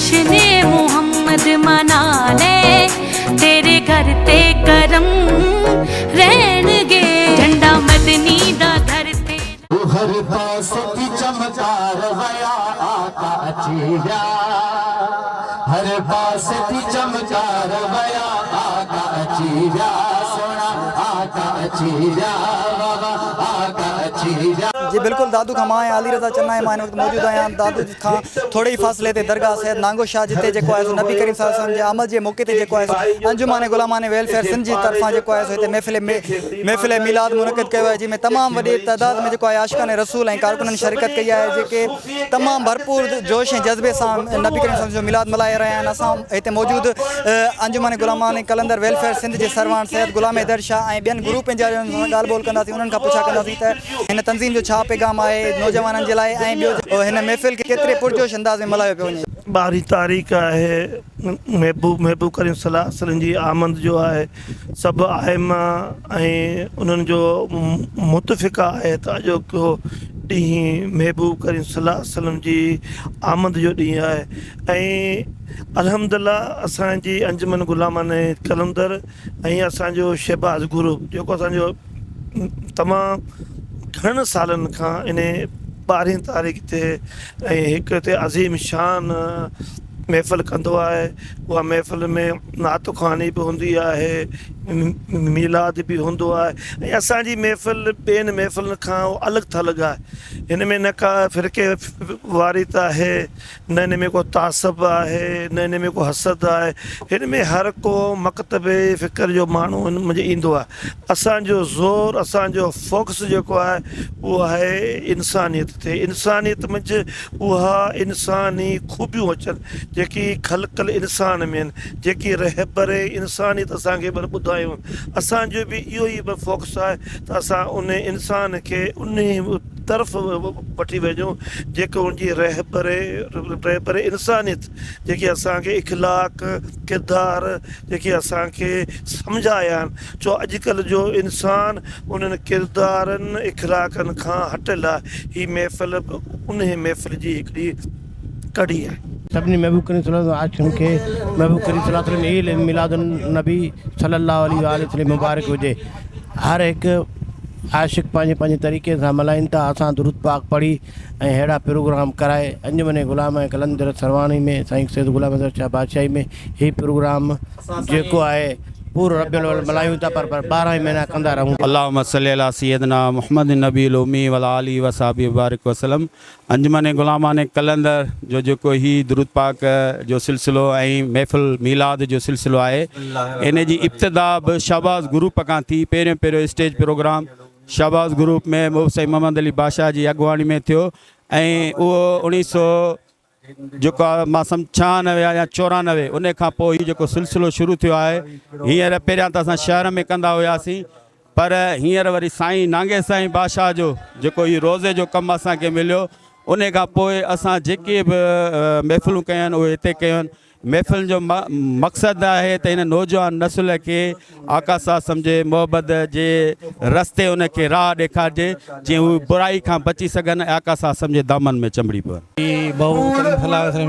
जश्न मोहम्मद मना ले, तेरे घर ते करम रहणगे, झंडा मदनी दा घर ते। हर पास की चमकार वया आका अचीरा, हर पास की चमकार वया आका अचीरा, सोना आका अचीरा, बाबा आका अचीरा। जी बिल्कुल दादू खां मां अली रज़ा चन्ना मां वक्त मौजूद आहियां। दादू खां थोड़े ही फासले ते दरगाह सैयद नांगो शाह जिते जेको आहे नबी करीम सल्लल्लाहु अलैहि वसल्लम जे आमद जे मौके ते जेको आहे अंजुमान गुलामान वेलफेयर सिंध जी तरफां जेको आहे हिते महफ़िल मीलाद मुनक़िद कयो आहे, जंहिंमें तमामु वॾी तादाद में जेको आहे आशिक़ान रसूल ऐं कारकुननि शिरकत कई आहे, जेके तमामु भरपूर जोश ऐं जज़्बे सां नबी करीम सल्लल्लाहु अलैहि वसल्लम जो मिलाद मल्हाए रहिया आहिनि। असां हिते मौजूदु अंजुमान गुलामान कलंदर वेलफेयर सिंध जे सरवान सैयद गुलाम हैदर शाह ऐं ॿियनि ग्रुप इंचार्जनि सां ॻाल्हि ॿोल कंदासीं, उन्हनि खां पुछा कंदासीं त हिन तंज़ीम जो छा पैगाम आहे नौजवाननि जे लाइ ऐं ॿियो हिन महफ़िल खे केतिरे पुरजोश अंदाज़ में मल्हायो पियो वञे। 12 तारीख़ आहे महबूब करीम सल्लल्लाहु अलैहि वसल्लम जी आमद जो आहे। सभु आइमा ऐं उन्हनि जो मुतफ़िक़ आहे त अॼोको ॾींहुं महबूब करीम सल्लल्लाहु अलैहि वसल्लम जी आमद जो ॾींहुं आहे। ऐं अल्हम्दुलिल्लाह असांजी अंजुमन गुलामान कलंदर ऐं असांजो शहबाज़ ग्रुप जेको असांजो तमामु घणनि सालनि खां इन 12 तारीख़ ते ऐं हिकु हिते अज़ीम शान महफ़िल कंदो आहे। उहा महफ़िल में नात ख़्वानी बि हूंदी आहे, मीलाद बि हूंदो आहे ऐं असांजी महफ़िल ॿियनि महफ़िलनि खां अलॻि थलॻि आहे। हिन में न का फ़िरके वारी त आहे, न हिन में को तासब आहे, न हिन में को हसद आहे। हिन में हर को मकतबे फ़िक्र जो माण्हू हिन मुंहिंजे ईंदो आहे। असांजो ज़ोर, असांजो फोकस जेको आहे उहो आहे इंसानियत ते। इंसानियत मंझि उहा इंसानी ख़ूबियूं अचनि जेकी ख़लक़ल इंसान में आहिनि, जेकी रहबर इंसानियत असांखे ॿुधायूं। असांजो बि इहो ई फोकस आहे त असां उन इंसान खे उन तरफ़ वठी वञूं जेको उनजी रहबर इंसानियत जेकी असांखे इख़लाक़ किरदार जेके असांखे सम्झाया आहिनि। छो अॼुकल्ह जो इंसान उन्हनि किरदारनि इख़लाक़नि खां हटियलु आहे। हीअ महफ़िल उन महफ़िल जी हिकिड़ी कड़ी आहे। सभिनी महबूब करीम सल्लल्लाहु अलैहि वसल्लम खे महबूब करीम सल्लल्लाहु अलैहि वसल्लम ईद मिलादुन नबी सल्लल्लाहु अलैहि वसल्लम मुबारक हुजे। हर हिकु आशिक़ पंहिंजे तरीक़े सां मल्हाइनि था। असां दुरूद पाक पढ़ी ऐं अहिड़ा प्रोग्राम कराए अंजुमन गुलाम ऐं कलंदर सरवानी में साईं सैयद गुलाम हैदर शाह बादशाही में हीउ प्रोग्राम जेको आहे पूरो रबियुल अव्वल मल्हायूं था, पर 12 महीना कंदा रहूं। अल्लाहुम्मा सल्ली अला सय्यदना मुहम्मद नबील उम्मी व अला आलिहि व सहाबी मुबारक वसल्लम। अंजुमन गुलामान कलंदर जो जेको ही दुरूद पाक जो सिलसिलो ऐं महफ़िल मीलाद जो सिलसिलो आहे, इन जी इब्तिदा बि शहबाज़ ग्रुप खां थी। पहिरियों स्टेज प्रोग्राम शहबाज़ ग्रुप में साईं मोहम्मद अली बादशाह जी अॻुवाणी में थियो ऐं उहो 1900 जेको आहे मां 96 या 94 उन खां पोइ हीउ जेको सिलसिलो शुरू थियो आहे। हींअर पहिरियां त असां शहर में कंदा हुआसीं, पर हींअर वरी साईं नांगे साईं बादशाह जो जेको हीउ रोज़े जो कमु असांखे मिलियो, उन खां पोइ असां जेके बि महफ़िलूं कयूं आहिनि उहे हिते कयूं आहिनि। महफ़िल जो मक़सदु आहे त हिन नौजवान नस्ल खे आका साहब सम्झे मोहबत जे रस्ते उनखे राह ॾेखारिजे जीअं हू बुराई खां बची सघनि। आका साहब सम्झे दामन में चंबड़ी पवनि।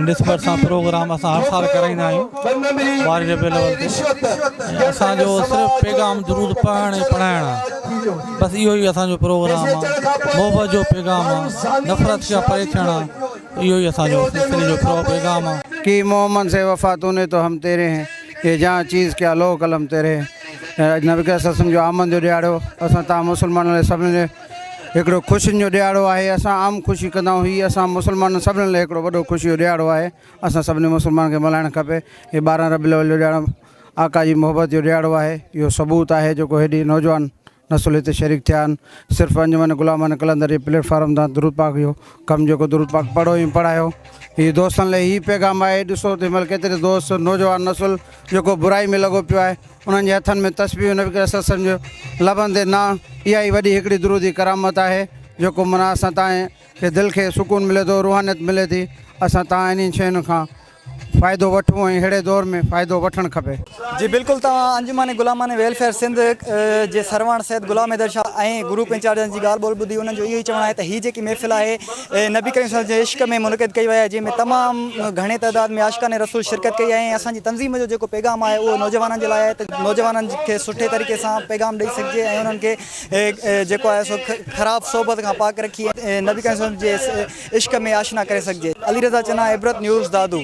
निस्बत सां प्रोग्राम असां हर साल कराईंदा आहियूं 12 रबियुल अव्वल ते। असांजो सिर्फ़ु पैगाम दुरूद पढ़णु ऐं पढ़ाइणु आहे, बसि इहो ई असांजो प्रोग्राम आहे। मोहबत जो पैगाम आहे, नफ़रत खां परे थियणु आहे, इहो ई असांजो सिलसिले जो पैगाम आहे। कि मोहम्मद से वफ़ा तूने तो हम तेरे हैं, ये जहाँ चीज़ क्या लो कलम तेरे हैं। नबी कसम जो आमद जो ॾियारो असां तव्हां मुस्लमाननि लाइ सभिनी लाइ हिकिड़ो ख़ुशियुनि जो ॾियारो आहे। असां आम ख़ुशी कंदा आहियूं, हीअ असां मुस्लमान सभिनी लाइ हिकिड़ो वॾो ख़ुशी जो ॾियारो आहे। असां सभिनी मुस्लमान खे मल्हाइणु खपे। हीअ 12 रबियुल अव्वल जो ॾियारो आका जी मोहबत जो ॾियारो आहे। इहो सबूत आहे जेको हेॾी नौजवान नस्ल हिते शरीक थिया आहिनि। सिर्फ़ु अंजुमन गुलामान कलंदर जे प्लेटफॉर्म तां दुरूद पाक जो कमु जेको दुरूद पाक पढ़ो ऐं पढ़ायो, हीअ दोस्तनि लाइ हीअ पैगाम आहे। ॾिसो तंहिं महिल केतिरे दोस्त नौजवान नस्ल जेको बुराई में लॻो पियो आहे, उन्हनि जे हथनि में तस्बीह नबी करे सम्झो लभनि ते न। इहा ई वॾी हिकिड़ी दुरूदी करामत आहे जेको माना असां तव्हांखे दिलि खे सुकून मिले थो, रूहानियत मिले थी। असां तव्हां इन्हनि शयुनि खां फ़ाइदो वठूं ऐं अहिड़े दौर में फ़ाइदो वठणु खपे। जी बिल्कुलु तव्हां अंजुमान गुलामान वेलफेयर सिंध जे सरवण सैद गुलाम हैदर शाह ऐं ग्रुप इंचार्जनि जी ॻाल्हि ॿोल ॿुधी उन्हनि जो इहो ई चवणु आहे त हीअ जेकी महफ़िल आहे नबी करीम सल्लल्लाहु अलैहि वसल्लम जे इश्क में मुनक़िद कई वई आहे, जंहिंमें तमामु घणे तइदाद में आशिक़ान रसूल शिरकत कई आहे। ऐं असांजी तंज़ीम जो जेको पैगाम आहे उहो नौजवाननि जे लाइ आहे त नौजवाननि खे सुठे तरीक़े सां पैगाम ॾेई सघिजे ऐं उन्हनि खे जेको आहे सो ख़राबु सोबत खां पाक रखी नबी करीम सल्लल्लाहु अलैहि वसल्लम जे इश्क में आशना करे सघिजे। अली रज़ा चन्ना, इबरत न्यूज़, दादू।